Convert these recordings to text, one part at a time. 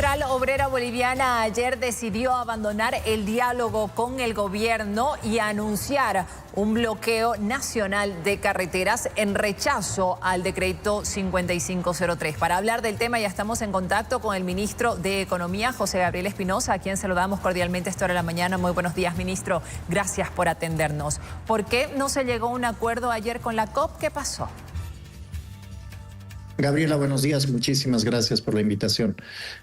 Central Obrera Boliviana ayer decidió abandonar el diálogo con el gobierno y anunciar un bloqueo nacional de carreteras en rechazo al decreto 5503. Para hablar del tema ya estamos en contacto con el ministro de Economía, José Gabriel Espinosa, a quien saludamos cordialmente a esta hora de la mañana. Muy buenos días, ministro. Gracias por atendernos. ¿Por qué no se llegó a un acuerdo ayer con la COP? ¿Qué pasó? Gabriela, buenos días. Muchísimas gracias por la invitación.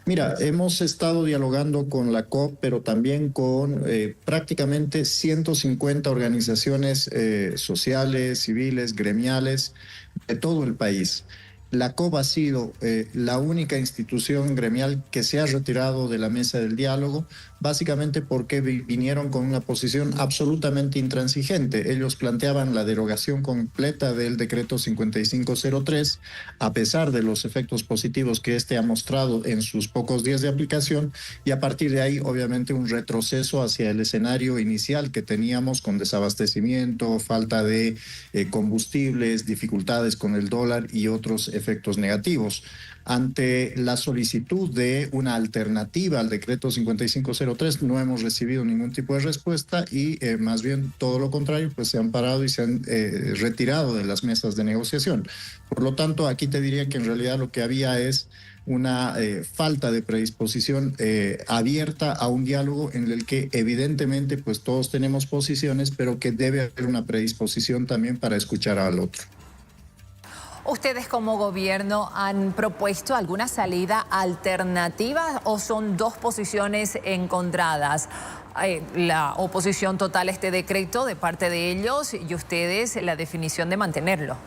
Mira, hemos estado dialogando con la COP, pero también con prácticamente 150 organizaciones sociales, civiles, gremiales de todo el país. La COP ha sido la única institución gremial que se ha retirado de la mesa del diálogo, básicamente porque vinieron con una posición absolutamente intransigente. Ellos planteaban la derogación completa del decreto 5503, a pesar de los efectos positivos que este ha mostrado en sus pocos días de aplicación, y a partir de ahí, obviamente, un retroceso hacia el escenario inicial que teníamos con desabastecimiento, falta de combustibles, dificultades con el dólar y otros efectos negativos. Ante la solicitud de una alternativa al decreto 5503 no hemos recibido ningún tipo de respuesta y más bien todo lo contrario, pues se han parado y se han retirado de las mesas de negociación. Por lo tanto, aquí te diría que en realidad lo que había es una falta de predisposición abierta a un diálogo en el que evidentemente pues todos tenemos posiciones, pero que debe haber una predisposición también para escuchar al otro. ¿Ustedes como gobierno han propuesto alguna salida alternativa o son dos posiciones encontradas? La oposición total a este decreto de parte de ellos y ustedes la definición de mantenerlo.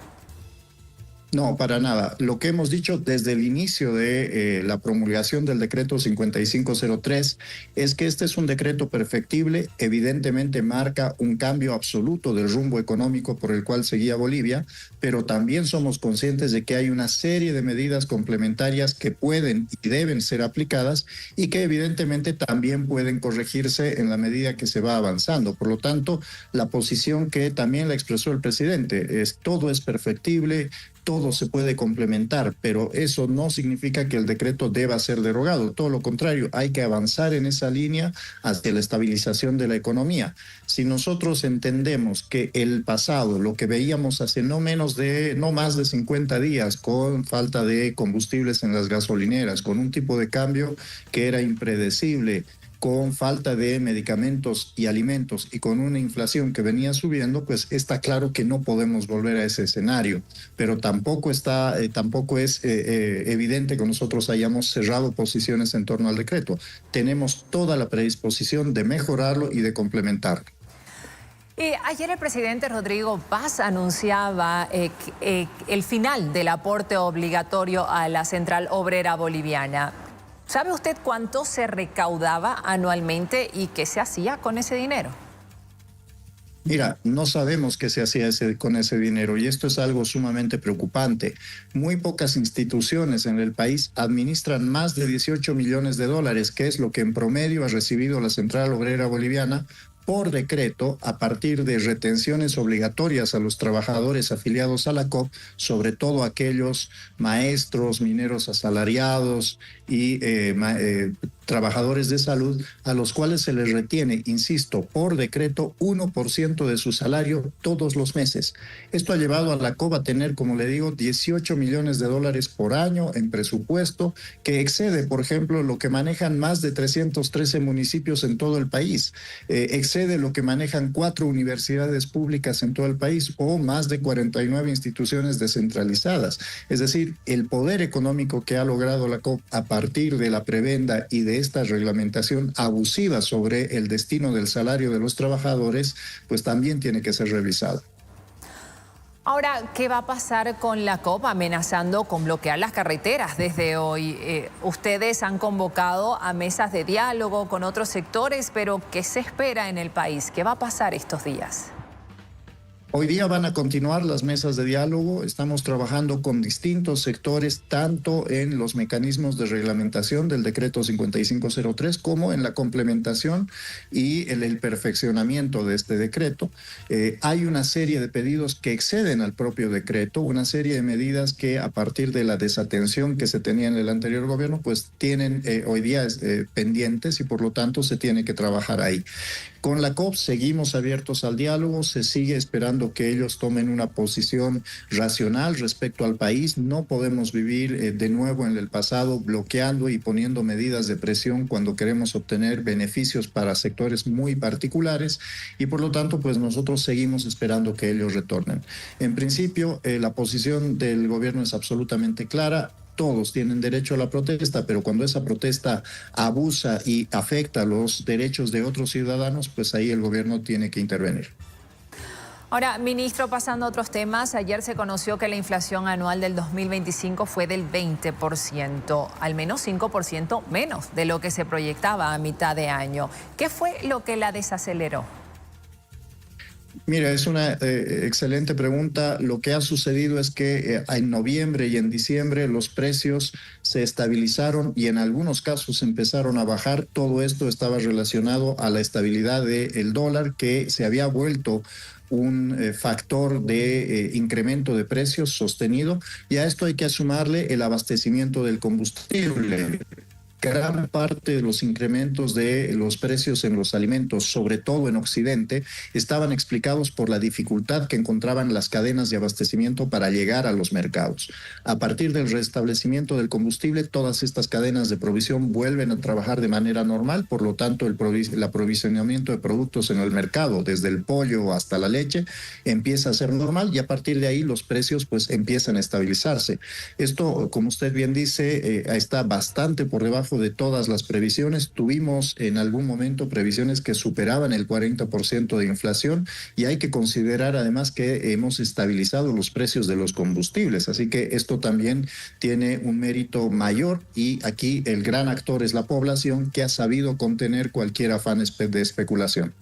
No, para nada. Lo que hemos dicho desde el inicio de la promulgación del decreto 5503 es que este es un decreto perfectible, evidentemente marca un cambio absoluto del rumbo económico por el cual seguía Bolivia, pero también somos conscientes de que hay una serie de medidas complementarias que pueden y deben ser aplicadas y que evidentemente también pueden corregirse en la medida que se va avanzando. Por lo tanto, la posición que también la expresó el presidente es todo es perfectible, todo se puede complementar, pero eso no significa que el decreto deba ser derogado. Todo lo contrario, hay que avanzar en esa línea hacia la estabilización de la economía. Si nosotros entendemos que el pasado, lo que veíamos hace no más de 50 días, con falta de combustibles en las gasolineras, con un tipo de cambio que era impredecible, con falta de medicamentos y alimentos y con una inflación que venía subiendo, pues está claro que no podemos volver a ese escenario. Pero tampoco es evidente que nosotros hayamos cerrado posiciones en torno al decreto. Tenemos toda la predisposición de mejorarlo y de complementarlo. Ayer el presidente Rodrigo Paz anunciaba el final del aporte obligatorio a la Central Obrera Boliviana. ¿Sabe usted cuánto se recaudaba anualmente y qué se hacía con ese dinero? Mira, no sabemos qué se hacía con ese dinero y esto es algo sumamente preocupante. Muy pocas instituciones en el país administran más de 18 millones de dólares, que es lo que en promedio ha recibido la Central Obrera Boliviana por decreto a partir de retenciones obligatorias a los trabajadores afiliados a la COP, sobre todo aquellos maestros, mineros asalariados y trabajadores de salud, a los cuales se les retiene, insisto, por decreto 1% de su salario todos los meses. Esto ha llevado a la COP a tener, como le digo, 18 millones de dólares por año en presupuesto, que excede, por ejemplo, lo que manejan más de 313 municipios en todo el país, excede lo que manejan 4 universidades públicas en todo el país o más de 49 instituciones descentralizadas. Es decir, el poder económico que ha logrado la COP a partir de la prebenda y de esta reglamentación abusiva sobre el destino del salario de los trabajadores, pues también tiene que ser revisado. Ahora, ¿qué va a pasar con la COP amenazando con bloquear las carreteras desde hoy? Ustedes han convocado a mesas de diálogo con otros sectores, pero ¿qué se espera en el país? ¿Qué va a pasar estos días? Hoy día van a continuar las mesas de diálogo. Estamos trabajando con distintos sectores, tanto en los mecanismos de reglamentación del decreto 5503 como en la complementación y el perfeccionamiento de este decreto. Hay una serie de pedidos que exceden al propio decreto, una serie de medidas que a partir de la desatención que se tenía en el anterior gobierno, pues tienen hoy día pendientes y por lo tanto se tiene que trabajar ahí. Con la COP seguimos abiertos al diálogo, se sigue esperando que ellos tomen una posición racional respecto al país. No podemos vivir de nuevo en el pasado bloqueando y poniendo medidas de presión cuando queremos obtener beneficios para sectores muy particulares y por lo tanto pues nosotros seguimos esperando que ellos retornen. En principio la posición del gobierno es absolutamente clara. Todos tienen derecho a la protesta, pero cuando esa protesta abusa y afecta los derechos de otros ciudadanos, pues ahí el gobierno tiene que intervenir. Ahora, ministro, pasando a otros temas, ayer se conoció que la inflación anual del 2025 fue del 20%, al menos 5% menos de lo que se proyectaba a mitad de año. ¿Qué fue lo que la desaceleró? Mira, es una excelente pregunta. Lo que ha sucedido es que en noviembre y en diciembre los precios se estabilizaron y en algunos casos empezaron a bajar. Todo esto estaba relacionado a la estabilidad del dólar, que se había vuelto un factor de incremento de precios sostenido, y a esto hay que sumarle el abastecimiento del combustible. Gran parte de los incrementos de los precios en los alimentos, sobre todo en Occidente, estaban explicados por la dificultad que encontraban las cadenas de abastecimiento para llegar a los mercados. A partir del restablecimiento del combustible, todas estas cadenas de provisión vuelven a trabajar de manera normal, por lo tanto el aprovisionamiento de productos en el mercado, desde el pollo hasta la leche, empieza a ser normal y a partir de ahí los precios pues empiezan a estabilizarse. Esto, como usted bien dice, está bastante por debajo de todas las previsiones. Tuvimos en algún momento previsiones que superaban el 40% de inflación y hay que considerar además que hemos estabilizado los precios de los combustibles, así que esto también tiene un mérito mayor y aquí el gran actor es la población, que ha sabido contener cualquier afán de especulación.